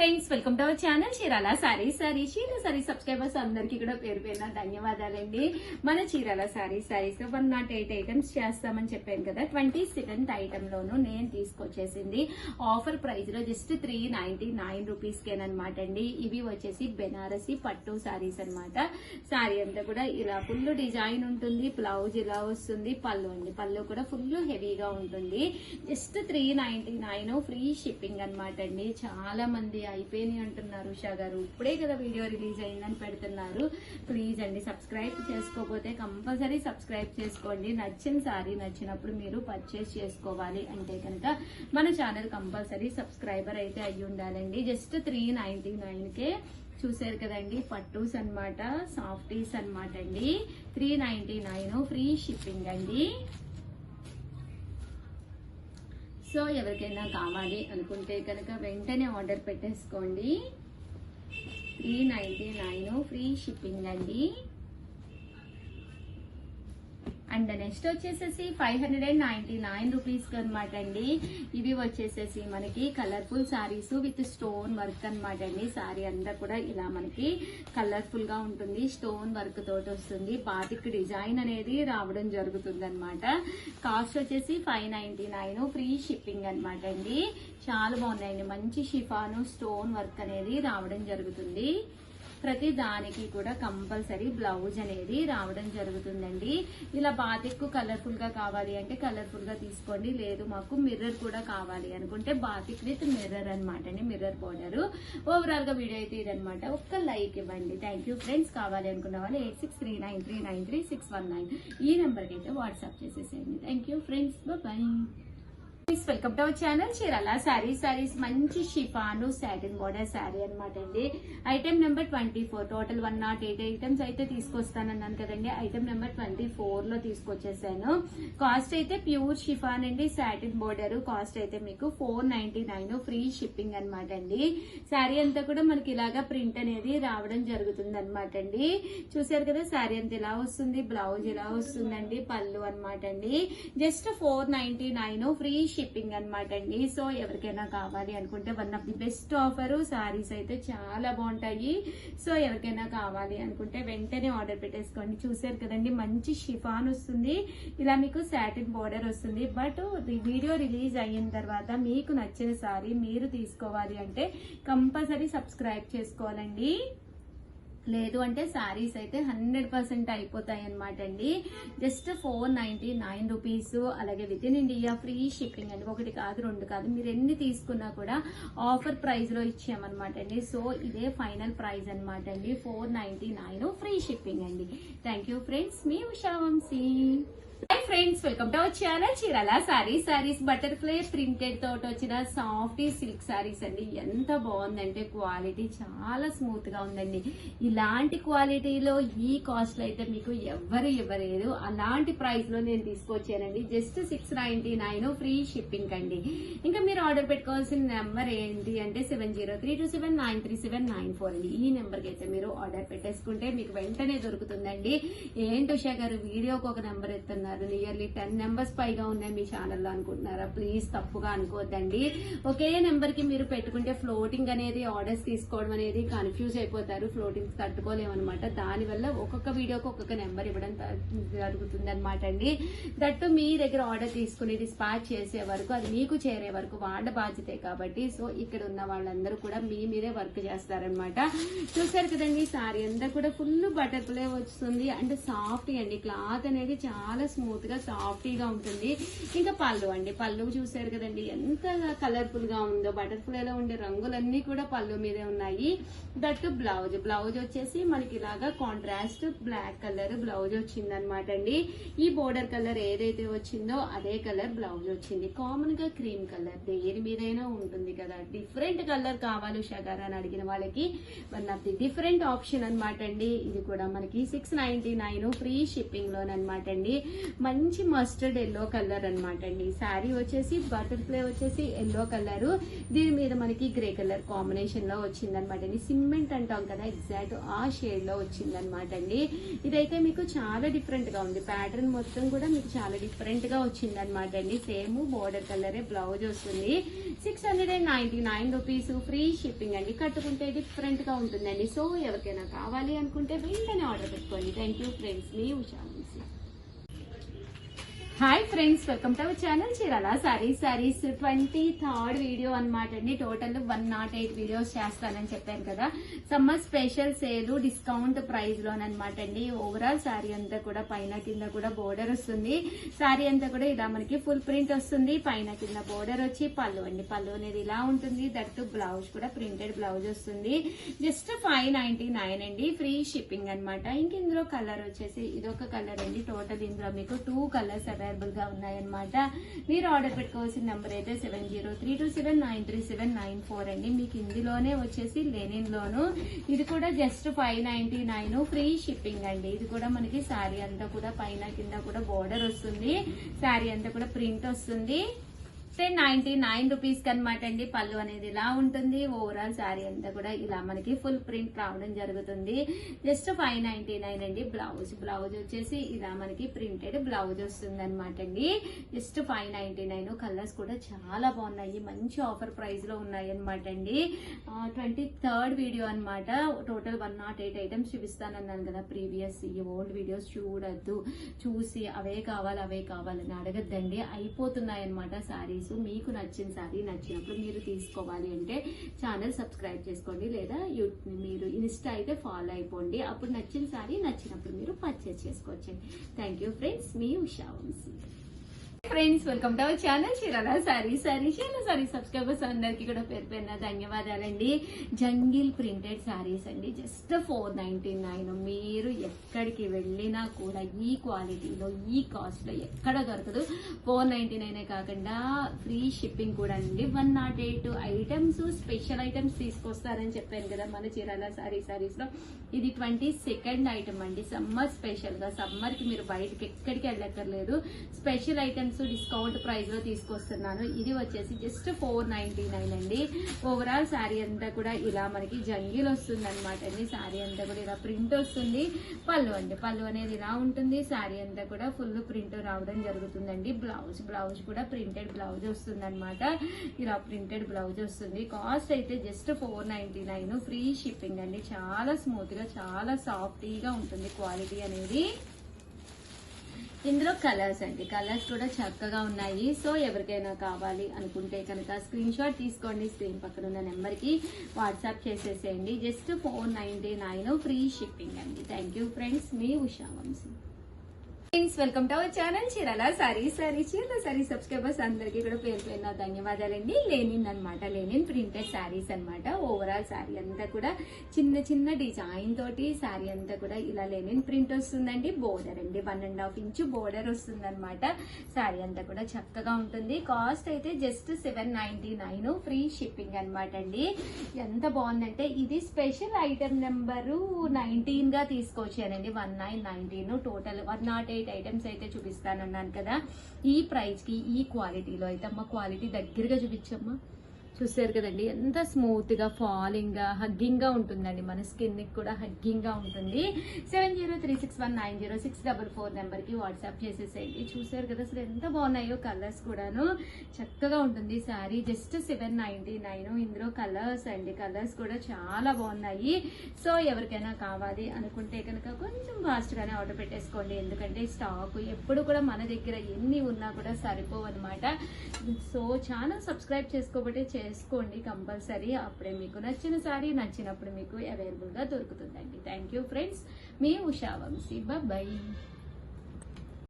Friends, welcome to our channel Chirala saris. Sorry subscribers అందరికీ కూడా పేరు పేరున ధన్యవాదాలండి. మన చీరాల సారీస్ 108 ఐటమ్స్ చేస్తామని చెప్పాను కదా. 27th ఐటమ్ లోను నేను తీసుకొచ్చేసింది ఆఫర్ ప్రైస్ లో జస్ట్ 399 రూపీస్ కేనమాట అండి. ఇవి వచ్చేసి బెనారసి పట్టు సారీస్ అన్నమాట. సారీ అంతా కూడా ఇలా ఫుల్ డిజైన్ ఉంటుంది. బ్లౌజ్ ఇలా వస్తుంది. పళ్ళు అండి, పళ్ళు కూడా ఫుల్ హెవీగా ఉంటుంది. జస్ట్ 399 ఫ్రీ షిప్పింగ్ అనమాట అండి. చాలా మంది అయిపోయినాయి అంటున్నారు. ఉషా గారు ఇప్పుడే కదా వీడియో రిలీజ్ అయిందని పెడుతున్నారు. ప్లీజ్ అండి, సబ్స్క్రైబ్ చేసుకోకపోతే కంపల్సరీ సబ్స్క్రైబ్ చేసుకోండి. నచ్చిన సారీ నచ్చినప్పుడు మీరు పర్చేస్ చేసుకోవాలి అంటే కనుక మన ఛానల్ కంపల్సరీ సబ్స్క్రైబర్ అయితే అయ్యి ఉండాలండి. జస్ట్ 399కే చూసారు కదండి. పట్టూస్ అన్నమాట, సాఫ్టీస్ అన్నమాట అండి. 399 ఫ్రీ షిప్పింగ్ అండి. సో ఎవరికైనా కావాలి అనుకుంటే కనుక వెంటనే ఆర్డర్ పెట్టేసుకోండి. 399 ఫ్రీ షిప్పింగ్ అండి. అండ్ నెక్స్ట్ వచ్చేసేసి 599 రూపీస్ అనమాట అండి. ఇవి వచ్చేసేసి మనకి colourful saris with stone work అనమాట అండి. సారీ అంతా కూడా ఇలా మనకి కలర్ఫుల్ గా ఉంటుంది. స్టోన్ వర్క్ తోటి వస్తుంది. బాతిక్ డిజైన్ అనేది రావడం జరుగుతుంది అనమాట. కాస్ట్ వచ్చేసి 599 ఫ్రీ షిప్పింగ్ అనమాట అండి. చాలా బాగున్నాయండి. మంచి షిఫాను స్టోన్ వర్క్ అనేది రావడం జరుగుతుంది. ప్రతి దానికి కూడా కంపల్సరీ బ్లౌజ్ అనేది రావడం జరుగుతుందండి. ఇలా బాతిక్ కలర్ఫుల్ గా కావాలి అంటే కలర్ఫుల్ గా తీసుకోండి. లేదు మాకు మిర్రర్ కూడా కావాలి అనుకుంటే బాతిక్ విత్ మిర్రర్ అనమాట అండి. Mirror border. ఓవరాల్ గా వీడియో అయితే ఇదనమాట. ఒక్క లైక్ ఇవ్వండి. Thank you friends. కావాలి అనుకున్న వాళ్ళు 8639393619 ఈ నెంబర్ కి అయితే వాట్సాప్ చేసేసేయండి. Thank you friends. Bye. Welcome to our channel Chirala sarees. మంచి షిఫాను సాటిన్ బోర్డర్ శారీ అనమాట అండి. Item number 24. టోటల్ 108 ఐటమ్స్ అయితే తీసుకొస్తానన్నాను కదండి. ఐటమ్ నెంబర్ 24 లో తీసుకొచ్చేసాను. కాస్ట్ అయితే ప్యూర్ షిఫాన్ అండి. Satin border. కాస్ట్ అయితే మీకు 499 ఫ్రీ షిప్పింగ్ అనమాట అండి. శారీ అంతా కూడా మనకి ఇలాగా ప్రింట్ అనేది రావడం జరుగుతుంది అనమాట అండి. చూసారు కదా, శారీ అంతా ఇలా వస్తుంది. బ్లౌజ్ ఇలా వస్తుందండి. పళ్ళు అనమాట అండి. జస్ట్ 499 ఫ్రీ షిప్పింగ్ అనమాట అండి. సో ఎవరికైనా కావాలి అనుకుంటే one of the best offer. Saris అయితే చాలా బాగుంటాయి. సో ఎవరికైనా కావాలి అనుకుంటే వెంటనే ఆర్డర్ పెట్టేసుకోండి. చూసారు కదండి, మంచి షిఫాన్ వస్తుంది. ఇలా మీకు సాటిన్ బోర్డర్ వస్తుంది. బట్ వీడియో రిలీజ్ అయిన తర్వాత మీకు నచ్చిన సారీ మీరు తీసుకోవాలి అంటే కంపల్సరీ సబ్స్క్రైబ్ చేసుకోవాలండి. లేదు అంటే శారీస్ అయితే 100% అయిపోతాయి అనమాట అండి. Just 499 rupees. అలాగే within India free shipping అండి. ఒకటి కాదు, రెండు కాదు, మీరు ఎన్ని తీసుకున్నా కూడా ఆఫర్ ప్రైస్ లో ఇచ్చామన్నమాట అండి. సో ఇదే ఫైనల్ ప్రైస్ అనమాట అండి. 499 ఫ్రీ షిప్పింగ్ అండి. Thank you friends. మీ Usha Vamshi. Hi friends, welcome to our channel Chirala sarees. Butterfly printed తోటి వచ్చిన సాఫ్ట్ సిల్క్ సారీస్ అండి. ఎంత బాగుందంటే క్వాలిటీ చాలా స్మూత్ గా ఉందండి. ఇలాంటి క్వాలిటీలో ఈ కాస్ట్ లో అయితే మీకు ఎవరు ఇవ్వలేదు. అలాంటి ప్రైస్ లో నేను తీసుకొచ్చానండి. జస్ట్ 699 ఫ్రీ షిప్పింగ్ అండి. ఇంకా మీరు ఆర్డర్ పెట్టుకోవాల్సిన నెంబర్ ఏంటి అంటే 703279937994 అండి. ఈ నెంబర్ కి అయితే మీరు ఆర్డర్ పెట్టేసుకుంటే మీకు వెంటనే దొరుకుతుందండి. ఏంటి ఉషా గారు వీడియోకి ఒక నెంబర్ ఎత్తున్నారు, నియర్లీ 10 నెంబర్స్ పైగా ఉన్నాయి మీ ఛానల్లో అనుకుంటున్నారా? ప్లీజ్ తప్పుగా అనుకోవద్దండి. ఒకే నెంబర్ కి మీరు పెట్టుకుంటే ఫ్లోటింగ్ అనేది ఆర్డర్స్ తీసుకోవడం అనేది కన్ఫ్యూజ్ అయిపోతారు. ఫ్లోటింగ్ తట్టుకోలేమన్నమాట. దానివల్ల ఒక్కొక్క వీడియోకి ఒక్కొక్క నెంబర్ ఇవ్వడం జరుగుతుంది అనమాట అండి. దట్టు మీ దగ్గర ఆర్డర్ తీసుకుని డిస్పాచ్ చేసే వరకు, అది మీకు చేరే వరకు వాళ్ళ బాధ్యతే కాబట్టి సో ఇక్కడ ఉన్న వాళ్ళందరూ కూడా మీ మీదే వర్క్ చేస్తారనమాట. చూసారు కదండి, సారీ అంతా కూడా ఫుల్ బటర్ఫ్లై వస్తుంది. అండ్ సాఫ్ట్ అండి. క్లాత్ అనేది చాలా స్మూత్ గా సాఫ్టీగా ఉంటుంది. ఇంకా పళ్ళు అండి. పళ్ళు చూసారు కదండి ఎంత కలర్ఫుల్ గా ఉందో. బటర్ఫ్లైలో ఉండే రంగులన్నీ కూడా పళ్ళు మీదే ఉన్నాయి. దట్టు బ్లౌజ్ వచ్చేసి మనకి ఇలాగా కాంట్రాస్ట్ బ్లాక్ కలర్ బ్లౌజ్ వచ్చింది అనమాట అండి. ఈ బోర్డర్ కలర్ ఏదైతే వచ్చిందో అదే కలర్ బ్లౌజ్ వచ్చింది. కామన్ గా క్రీమ్ కలర్ దేని మీదైనా ఉంటుంది కదా. డిఫరెంట్ కలర్ కావాలి షగర్ అని అడిగిన వాళ్ళకి one of the different option అనమాట అండి. ఇది కూడా మనకి 699 ఫ్రీ షిప్పింగ్ లోనమాట అండి. మంచి మంచి మస్టర్డ్ ఎల్లో కలర్ అనమాట అండి. శారీ వచ్చేసి బటర్ఫ్లై వచ్చేసి ఎల్లో కలర్, దీని మీద మనకి గ్రే కలర్ కాంబినేషన్ లో వచ్చిందనమాట అండి. సిమెంట్ అంటాం కదా, ఎగ్జాక్ట్ ఆ షేడ్ లో వచ్చిందనమాట అండి. ఇదైతే మీకు చాలా డిఫరెంట్ గా ఉంది. ప్యాటర్న్ మొత్తం కూడా మీకు చాలా డిఫరెంట్ గా వచ్చిందనమాట అండి. సేమ్ బోర్డర్ కలరే బ్లౌజ్ వస్తుంది. 699 రూపీస్, ఫ్రీ షిప్పింగ్ అండి. కట్టుకుంటే డిఫరెంట్ గా ఉంటుందండి. సో ఎవరికైనా కావాలి అనుకుంటే వెంటనే ఆర్డర్ పెట్టుకోండి. థ్యాంక్ యూ ఫ్రెండ్స్, మీ Usha. Hi friends, welcome to our channel Chirala saris. 23rd video అనమాట అండి. టోటల్ 108 వీడియోస్ చేస్తానని చెప్పాను కదా. Summer special sale discount price లోనమాట అండి. ఓవరాల్ శారీ అంతా కూడా పైన కింద కూడా బోర్డర్ వస్తుంది. శారీ అంతా కూడా ఇలా మనకి ఫుల్ ప్రింట్ వస్తుంది. పైన కింద బోర్డర్ వచ్చి పళ్ళు అండి. పళ్ళు అనేది ఇలా ఉంటుంది. దట్టు బ్లౌజ్ కూడా ప్రింటెడ్ బ్లౌజ్ వస్తుంది. జస్ట్ 599 అండి, ఫ్రీ షిప్పింగ్ అనమాట. ఇంక ఇందులో కలర్ వచ్చేసి ఇదొక కలర్ అండి. టోటల్ ఇందులో మీకు 2 కలర్స్ అవైలబుల్ గా ఉన్నాయన్నమాట. మీరు ఆర్డర్ పెట్టుకోవాల్సిన నెంబర్ అయితే 7032793794 అండి. మీకు ఇందులోనే వచ్చేసి లెనిన్ లోను, ఇది కూడా జస్ట్ 599 ఫ్రీ షిప్పింగ్ అండి. ఇది కూడా మనకి శారీ అంతా కూడా పైన కింద కూడా బోర్డర్ వస్తుంది. శారీ అంతా కూడా ప్రింట్ వస్తుంది. 1099 రూపీస్ కనమాట అండి. పళ్ళు అనేది ఇలా ఉంటుంది. ఓవరాల్ శారీ అంతా కూడా ఇలా మనకి ఫుల్ ప్రింట్ రావడం జరుగుతుంది. జస్ట్ 599 అండి. బ్లౌజ్ వచ్చేసి ఇలా మనకి ప్రింటెడ్ బ్లౌజ్ వస్తుంది అనమాట అండి. జస్ట్ 599. కలర్స్ కూడా చాలా బాగున్నాయి. మంచి ఆఫర్ ప్రైస్ లో ఉన్నాయి అనమాట అండి. 23rd వీడియో అనమాట. టోటల్ 108 ఐటమ్స్ చూపిస్తానన్నాను కదా ప్రీవియస్. ఈ ఓల్డ్ వీడియోస్ చూడొద్దు, చూసి అవే కావాలని అడగద్దండి. అయిపోతున్నాయి అనమాట శారీస్. మీకు నచ్చిన శారీ నచ్చినప్పుడు మీరు తీసుకోవాలి అంటే ఛానల్ సబ్స్క్రైబ్ చేసుకోండి, లేదా మీరు ఇన్స్టా అయితే ఫాలో అయిపోండి. అప్పుడు నచ్చిన శారీ నచ్చినప్పుడు మీరు పర్చేస్ చేసుకోవచ్చు. థ్యాంక్ యూ ఫ్రెండ్స్, మీ Usha Vamshi. Friends, welcome to our channel Chirala sarees. Subscribers అందరికి కూడా పేరు పేరున ధన్యవాదాలండి. జంగిల్ ప్రింటెడ్ శారీస్ అండి. జస్ట్ 499. మీరు ఎక్కడికి వెళ్ళినా కూడా ఈ క్వాలిటీలో ఈ కాస్ట్ లో ఎక్కడ దొరకదు. 499 కాకుండా ఫ్రీ షిప్పింగ్ కూడా అండి. 108 ఐటమ్స్, స్పెషల్ ఐటమ్స్ తీసుకొస్తారని చెప్పాను కదా మన చీరాల సారీస్ లో. ఇది 22nd ఐటమ్ అండి. సమ్మర్ స్పెషల్ గా, సమ్మర్ కి మీరు బయటకి ఎక్కడికి వెళ్ళక్కర్లేదు. స్పెషల్ ఐటమ్స్ డిస్కౌంట్ ప్రైస్ లో తీసుకొస్తున్నాను. ఇది వచ్చేసి జస్ట్ 499 అండి. ఓవరాల్ శారీ అంతా కూడా ఇలా మనకి జంగిల్ వస్తుంది అనమాట అండి. శారీ అంతా కూడా ఇలా ప్రింట్ వస్తుంది. పళ్ళు అండి, పళ్ళు అనేది ఇలా ఉంటుంది. శారీ అంతా కూడా ఫుల్ ప్రింట్ రావడం జరుగుతుందండి. బ్లౌజ్ కూడా ప్రింటెడ్ బ్లౌజ్ వస్తుంది అనమాట. ఇలా ప్రింటెడ్ బ్లౌజ్ వస్తుంది. కాస్ట్ అయితే జస్ట్ 499, ఫ్రీ షిప్పింగ్ అండి. చాలా స్మూత్ గా, చాలా సాఫ్టీగా ఉంటుంది క్వాలిటీ అనేది. ఇందులో కలర్స్ అండి, కలర్స్ కూడా చక్కగా ఉన్నాయి. సో ఎవరికైనా కావాలి అనుకుంటే కనుక స్క్రీన్ షాట్ తీసుకోండి. స్క్రీన్ పక్కన ఉన్న నెంబర్ కి వాట్సాప్ చేసేసేయండి. జస్ట్ 499 ఫ్రీ షిప్పింగ్ అండి. థ్యాంక్ యూ ఫ్రెండ్స్, మీ Usha Vamshi. Friends, welcome to our channel Chirala sarees. Subscribers అందరికీ కూడా పేరు పేరున ధన్యవాదాలండి. లెనిన్ అనమాట, లెనిన్ ప్రింటెడ్ శారీస్ అనమాట. ఓవరాల్ శారీ అంతా కూడా చిన్న డిజైన్ తోటి శారీ అంతా కూడా ఇలా లెనిన్ ప్రింట్ వస్తుందండి. బోర్డర్ అండి 1.5 ఇంచ్ బోర్డర్ వస్తుంది అనమాట. శారీ అంతా కూడా చక్కగా ఉంటుంది. కాస్ట్ అయితే జస్ట్ 799, ఫ్రీ షిప్పింగ్ అనమాట అండి. ఎంత బాగుందంటే ఇది స్పెషల్ ఐటమ్ నెంబరు 19 గా తీసుకొచ్చానండి. 1919 టోటల్ 108 ఐటమ్స్ అయితే చూపిస్తానన్నాను కదా. ఈ ప్రైస్ కి ఈ క్వాలిటీలో అయితే అమ్మ, క్వాలిటీ దగ్గరగా చూపించమ్మా. చూసారు కదండి, ఎంత స్మూత్ గా, ఫాలింగ్ గా, హగ్గింగ్ గా ఉంటుందండి. మన స్కిన్ కి కూడా హగ్గింగ్ గా ఉంటుంది. 7036190644 నెంబర్ కి వాట్సాప్ చేసేసేయండి. చూసారు కదా అసలు ఎంత బాగున్నాయో కలర్స్ కూడాను. చక్కగా ఉంటుంది శారీ. జస్ట్ 799. ఇందులో కలర్స్ అండి, కలర్స్ కూడా చాలా బాగున్నాయి. సో ఎవరికైనా కావాలి అనుకుంటే కనుక కొంచెం ఫాస్ట్ గానే ఆర్డర్ పెట్టేసుకోండి. ఎందుకంటే స్టాక్ ఎప్పుడు కూడా మన దగ్గర ఎన్ని ఉన్నా కూడా సరిపోవు అనమాట. సో ఛానల్ సబ్స్క్రైబ్ చేసుకోబట్టే చేసుకోండి కంపల్సరీ. అప్పుడే మీకు నచ్చిన సారీ నచ్చినప్పుడు మీకు అవైలబుల్ గా దొరుకుతుందండి. థ్యాంక్ యూ ఫ్రెండ్స్, మీ ఉషా వంశీ. బాయ్.